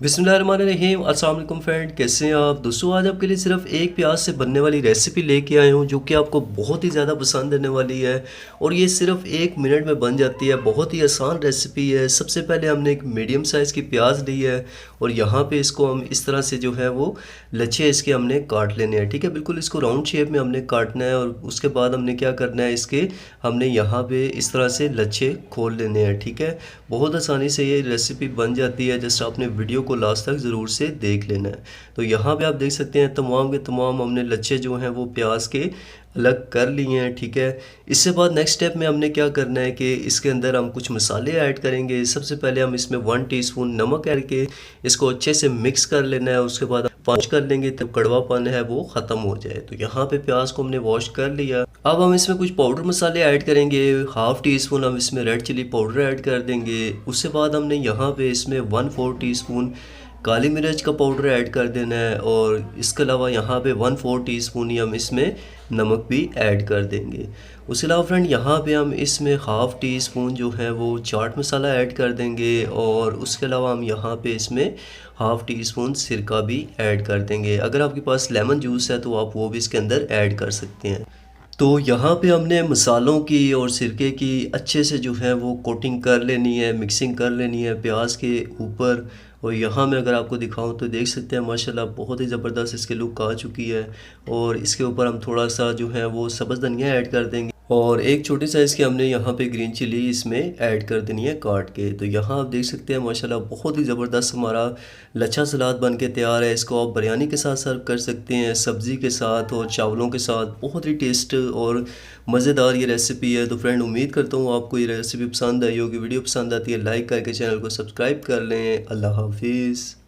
बिस्मिल्लाहिर्रहमानिर्रहीम। अस्सलाम वालेकुम फ्रेंड, कैसे हैं आप दोस्तों। आज आपके लिए सिर्फ एक प्याज से बनने वाली रेसिपी लेके आए हूँ जो कि आपको बहुत ही ज़्यादा पसंद आने वाली है। और ये सिर्फ 1 मिनट में बन जाती है। बहुत ही आसान रेसिपी है। सबसे पहले हमने एक मीडियम साइज़ की प्याज ली है और यहाँ पे इसको हम इस तरह से जो है वो लच्छे इसके हमने काट लेने हैं। ठीक है, बिल्कुल इसको राउंड शेप में हमने काटना है। और उसके बाद हमने क्या करना है, इसके हमने यहाँ पे इस तरह से लच्छे खोल लेने हैं। ठीक है, बहुत आसानी से ये रेसिपी बन जाती है। जस्ट आपने वीडियो को लास्ट तक ज़रूर से देख लेना है। तो यहाँ पे आप देख सकते हैं तमाम के तमाम हमने लच्छे जो हैं वो प्याज के अलग कर लिए हैं। ठीक है, इससे बाद नेक्स्ट स्टेप में हमने क्या करना है कि इसके अंदर हम कुछ मसाले ऐड करेंगे। सबसे पहले हम इसमें 1 टीस्पून नमक ऐड के इसको अच्छे से मिक्स कर लेना है। उसके बाद वॉश कर लेंगे तब कड़वापन है वो ख़त्म हो जाए। तो यहाँ पे प्याज को हमने वॉश कर लिया। अब हम इसमें कुछ पाउडर मसाले ऐड करेंगे। 1/2 टीस्पून हम इसमें रेड चिली पाउडर ऐड कर देंगे। उसके बाद हमने यहाँ पे इसमें 1/4 टीस्पून काली मिर्च का पाउडर ऐड कर देना है। और इसके अलावा यहाँ पे 1/4 टीस्पून ही हम इसमें नमक भी ऐड कर देंगे। उसके अलावा फ्रेंड यहाँ पे हम इसमें 1/2 टीस्पून जो है वो चाट मसाला ऐड कर देंगे। और उसके अलावा हम यहाँ पे इसमें 1/2 टीस्पून सिरका भी ऐड कर देंगे। अगर आपके पास लेमन जूस है तो आप वो भी इसके अंदर ऐड कर सकते हैं। तो यहाँ पे हमने मसालों की और सिरके की अच्छे से जो है वो कोटिंग कर लेनी है, मिक्सिंग कर लेनी है प्याज के ऊपर। और यहाँ मैं अगर आपको दिखाऊं तो देख सकते हैं माशाल्लाह बहुत ही ज़बरदस्त इसके लुक आ चुकी है। और इसके ऊपर हम थोड़ा सा जो है वो सब्ज़ धनिया ऐड कर देंगे। और एक छोटी साइज़ की हमने यहाँ पे ग्रीन चिली इसमें ऐड कर देनी है काट के। तो यहाँ आप देख सकते हैं माशाल्लाह बहुत ही ज़बरदस्त हमारा लच्छा सलाद बन के तैयार है। इसको आप बिरयानी के साथ सर्व कर सकते हैं, सब्ज़ी के साथ और चावलों के साथ। बहुत ही टेस्ट और मज़ेदार ये रेसिपी है। तो फ्रेंड उम्मीद करता हूँ आपको ये रेसिपी पसंद आई होगी। वीडियो पसंद आती है लाइक करके चैनल को सब्सक्राइब कर लें। अल्लाह हाफिज़।